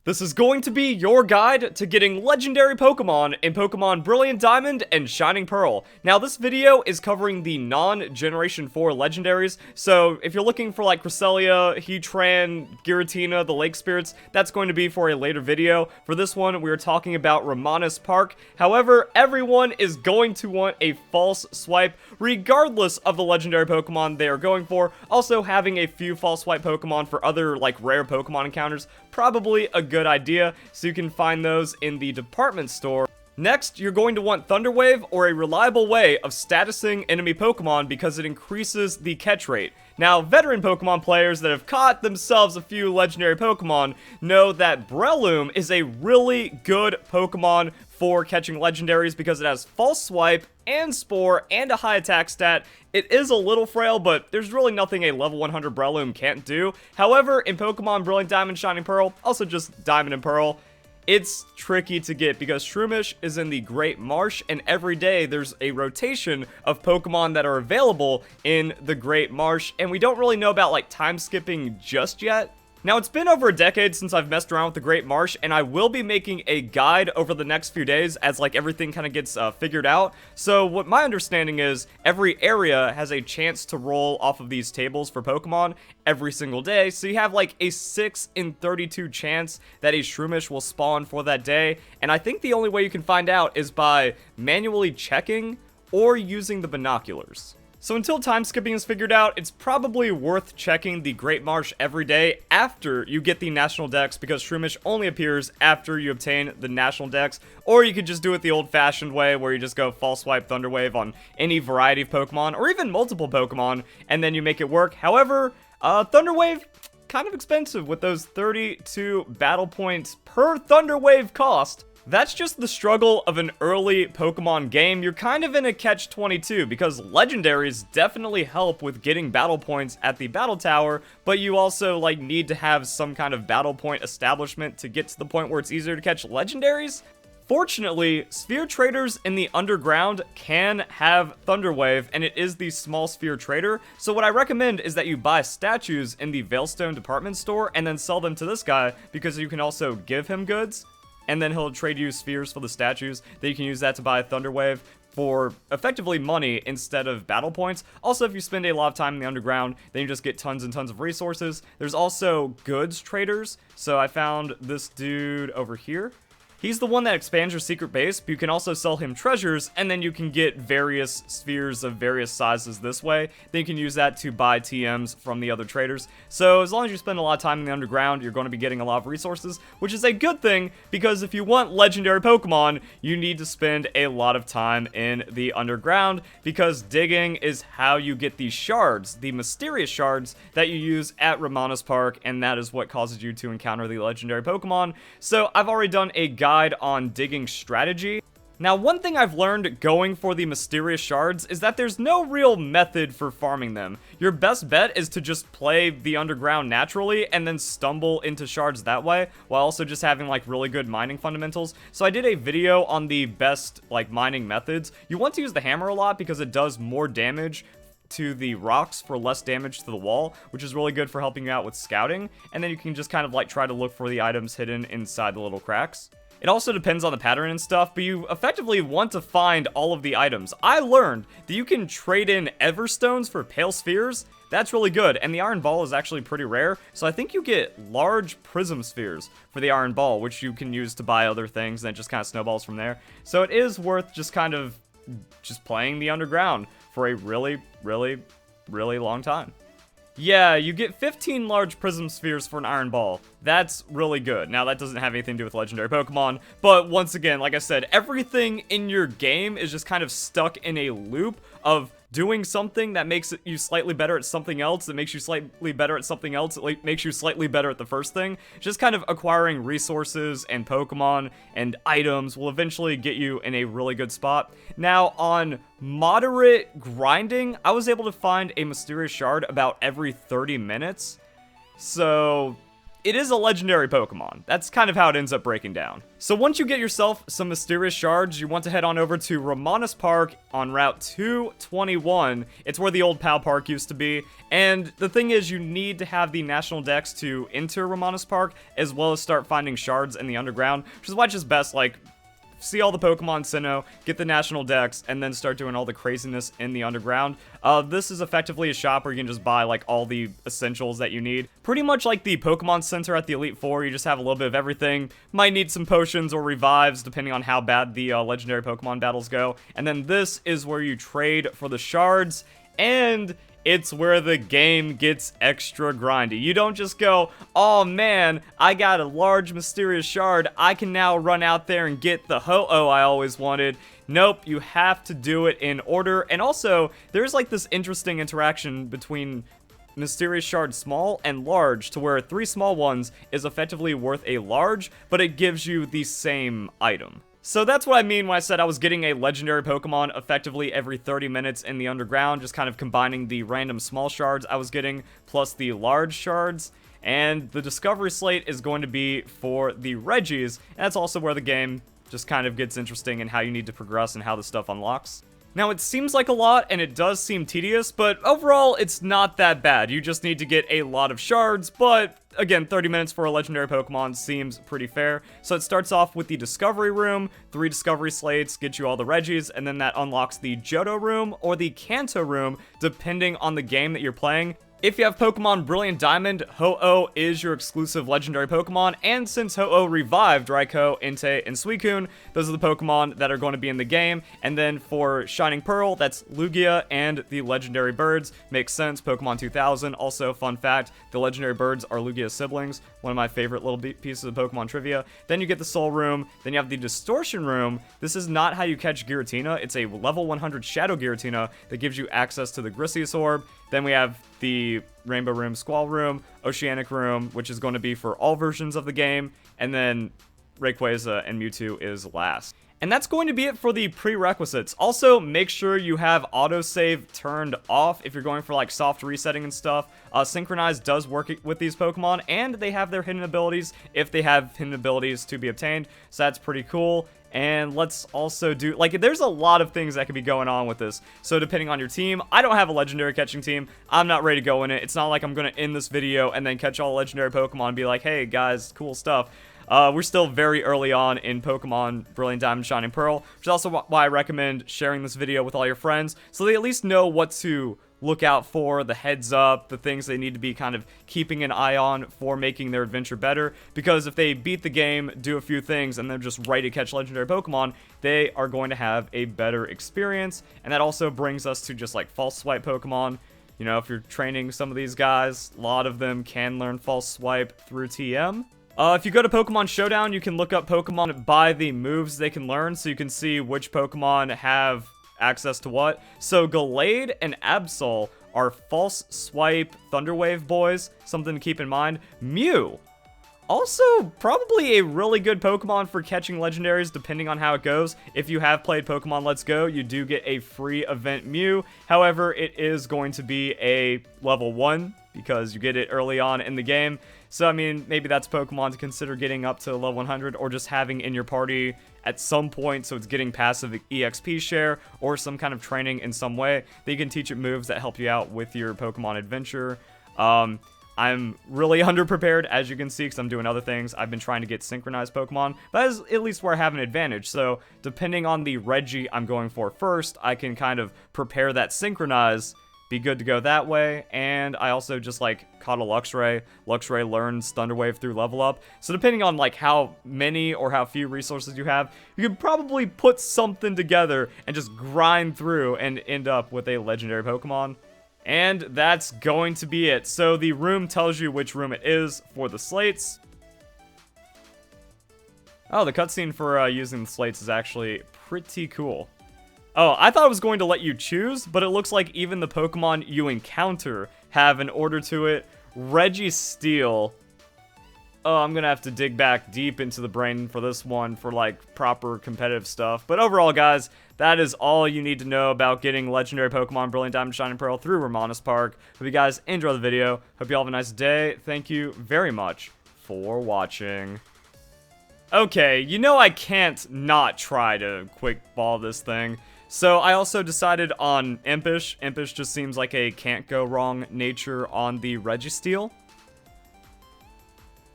This is going to be your guide to getting legendary Pokemon in Pokemon Brilliant Diamond and Shining Pearl. Now, this video is covering the non-Generation 4 legendaries, so if you're looking for like Cresselia, Heatran, Giratina, the Lake Spirits, that's going to be for a later video. For this one, we are talking about Ramanas Park. However, everyone is going to want a false swipe, regardless of the legendary Pokemon they are going for. Also, having a few false swipe Pokemon for other like rare Pokemon encounters, probably a good idea, so you can find those in the department store. Next, you're going to want Thunder Wave, or a reliable way of statusing enemy Pokemon because it increases the catch rate. Now, veteran Pokemon players that have caught themselves a few legendary Pokemon know that Breloom is a really good Pokemon for catching legendaries because it has False Swipe and Spore and a high attack stat. It is a little frail, but there's really nothing a level 100 Breloom can't do. However, in Pokemon Brilliant Diamond, Shining Pearl, also just Diamond and Pearl, it's tricky to get because Shroomish is in the Great Marsh, and every day there's a rotation of Pokemon that are available in the Great Marsh, and we don't really know about like time skipping just yet. Now, it's been over a decade since I've messed around with the Great Marsh, and I will be making a guide over the next few days as like everything kind of gets figured out. So what my understanding is, every area has a chance to roll off of these tables for Pokemon every single day. So you have like a 6 in 32 chance that a Shroomish will spawn for that day. And I think the only way you can find out is by manually checking or using the binoculars. So until time skipping is figured out, it's probably worth checking the Great Marsh every day after you get the National Dex, because Shroomish only appears after you obtain the National Dex, or you could just do it the old-fashioned way where you just go False Swipe Thunder Wave on any variety of Pokemon, or even multiple Pokemon, and then you make it work. However, Thunder Wave, kind of expensive with those 32 battle points per Thunder Wave cost. That's just the struggle of an early Pokemon game. You're kind of in a catch-22 because legendaries definitely help with getting battle points at the battle tower, but you also like need to have some kind of battle point establishment to get to the point where it's easier to catch legendaries. Fortunately, sphere traders in the underground can have Thunder Wave, and it is the small sphere trader. So what I recommend is that you buy statues in the Veilstone department store and then sell them to this guy, because you can also give him goods, and then he'll trade you spheres for the statues. Then you can use that to buy Thunder Wave for effectively money instead of battle points. Also, if you spend a lot of time in the underground, then you just get tons and tons of resources. There's also goods traders. So I found this dude over here. He's the one that expands your secret base, but you can also sell him treasures, and then you can get various spheres of various sizes this way. Then you can use that to buy TMs from the other traders. So as long as you spend a lot of time in the underground, you're going to be getting a lot of resources, which is a good thing, because if you want legendary Pokemon, you need to spend a lot of time in the underground, because digging is how you get these shards, the mysterious shards that you use at Ramanas Park, and that is what causes you to encounter the legendary Pokemon. So I've already done a guide on digging strategy. Now, one thing I've learned going for the mysterious shards is that there's no real method for farming them. Your best bet is to just play the underground naturally and then stumble into shards that way, while also just having like really good mining fundamentals. So I did a video on the best like mining methods. You want to use the hammer a lot because it does more damage to the rocks for less damage to the wall, which is really good for helping you out with scouting. And then you can just kind of like try to look for the items hidden inside the little cracks. It also depends on the pattern and stuff, but you effectively want to find all of the items. I learned that you can trade in Everstones for Pale Spheres. That's really good, and the Iron Ball is actually pretty rare, so I think you get large Prism Spheres for the Iron Ball, which you can use to buy other things, and it just kind of snowballs from there. So it is worth just kind of just playing the underground for a really, really, really long time. Yeah, you get 15 large Prism Spheres for an Iron Ball. That's really good. Now, that doesn't have anything to do with legendary Pokemon, but once again, like I said, everything in your game is just kind of stuck in a loop of doing something that makes you slightly better at something else, that makes you slightly better at something else, that makes you slightly better at the first thing. Just kind of acquiring resources and Pokemon and items will eventually get you in a really good spot. Now, on moderate grinding, I was able to find a mysterious shard about every 30 minutes. So it is a legendary Pokemon. That's kind of how it ends up breaking down. So once you get yourself some mysterious shards, you want to head on over to Ramanas Park on Route 221. It's where the old PAL Park used to be. And the thing is, you need to have the National Dex to enter Ramanas Park, as well as start finding shards in the underground, which is why it's just best, like, see all the Pokemon Sinnoh, get the National Dex, and then start doing all the craziness in the underground. This is effectively a shop where you can just buy, like, all the essentials that you need. Pretty much like the Pokemon Center at the Elite Four, you just have a little bit of everything. Might need some potions or revives, depending on how bad the legendary Pokemon battles go. And then this is where you trade for the shards, and it's where the game gets extra grindy. You don't just go, oh man, I got a large mysterious shard, I can now run out there and get the Ho-Oh I always wanted. Nope, you have to do it in order. And also, there's like this interesting interaction between mysterious shard small and large, to where 3 small ones is effectively worth a large, but it gives you the same item. So that's what I mean when I said I was getting a legendary Pokemon effectively every 30 minutes in the underground, just kind of combining the random small shards I was getting plus the large shards. And the Discovery Slate is going to be for the Regis, and that's also where the game just kind of gets interesting in how you need to progress and how the stuff unlocks. Now, it seems like a lot, and it does seem tedious, but overall, it's not that bad. You just need to get a lot of shards, but again, 30 minutes for a legendary Pokemon seems pretty fair. So it starts off with the Discovery Room, 3 Discovery Slates, get you all the Regis, and then that unlocks the Johto Room or the Kanto Room, depending on the game that you're playing. If you have Pokemon Brilliant Diamond, Ho-Oh is your exclusive legendary Pokemon, and since Ho-Oh revived Raikou, Entei, and Suicune, those are the Pokemon that are going to be in the game. And then for Shining Pearl, that's Lugia and the legendary birds. Makes sense, Pokemon 2000. Also, fun fact, the legendary birds are Lugia's siblings, one of my favorite little pieces of Pokemon trivia. Then you get the Soul Room, then you have the Distortion Room. This is not how you catch Giratina, it's a level 100 Shadow Giratina that gives you access to the Grisius Orb. Then we have the Rainbow Room, Squall Room, Oceanic Room, which is going to be for all versions of the game, and then Rayquaza and Mewtwo is last. And that's going to be it for the prerequisites. Also, make sure you have autosave turned off if you're going for like soft resetting and stuff. Synchronize does work with these Pokemon, and they have their hidden abilities if they have hidden abilities to be obtained, so that's pretty cool. And let's also do, like, there's a lot of things that could be going on with this. So depending on your team, I don't have a legendary catching team. I'm not ready to go in it. It's not like I'm going to end this video and then catch all legendary Pokemon and be like, hey guys, cool stuff. We're still very early on in Pokemon Brilliant Diamond, Shining Pearl, which is also why I recommend sharing this video with all your friends, so they at least know what to look out for, the heads up, the things they need to be kind of keeping an eye on for making their adventure better. Because if they beat the game, do a few things, and they're just ready to catch legendary Pokemon, they are going to have a better experience. And that also brings us to just like false swipe Pokemon. You know, if you're training some of these guys, a lot of them can learn false swipe through TM. If you go to Pokemon Showdown, you can look up Pokemon by the moves they can learn, so you can see which Pokemon have access to what. So Gallade and Absol are false swipe Thunder Wave boys, something to keep in mind. Mew, also probably a really good Pokemon for catching legendaries depending on how it goes. If you have played Pokemon Let's Go, you do get a free event Mew. However, it is going to be a level 1 because you get it early on in the game. So, I mean, maybe that's Pokemon to consider getting up to level 100 or just having in your party at some point, so it's getting passive EXP share or some kind of training in some way that you can teach it moves that help you out with your Pokemon adventure. I'm really underprepared, as you can see, because I'm doing other things. I've been trying to get synchronized Pokemon. That is at least where I have an advantage. So, depending on the Regi I'm going for first, I can kind of prepare that synchronize, be good to go that way. And I also just like caught a Luxray. Luxray learns Thunder Wave through level up. So depending on like how many or how few resources you have, you could probably put something together and just grind through and end up with a legendary Pokemon. And that's going to be it. So the room tells you which room it is for the slates. Oh, the cutscene for using the slates is actually pretty cool. Oh, I thought it was going to let you choose, but it looks like even the Pokemon you encounter have an order to it. Registeel. Oh, I'm gonna have to dig back deep into the brain for this one for like proper competitive stuff. But overall, guys, that is all you need to know about getting legendary Pokemon Brilliant Diamond, Shining Pearl through Ramanas Park. Hope you guys enjoy the video. Hope you all have a nice day. Thank you very much for watching. Okay, you know I can't not try to quick ball this thing. So I also decided on Impish. Impish just seems like a can't go wrong nature on the Registeel.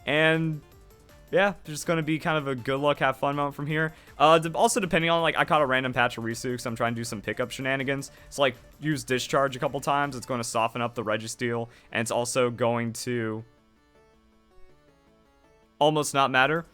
And yeah, just gonna be kind of a good luck, have fun moment from here. Also depending on, like, I caught a random Pachirisu because I'm trying to do some pickup shenanigans. So like, use Discharge a couple times. It's going to soften up the Registeel, and it's also going to almost not matter.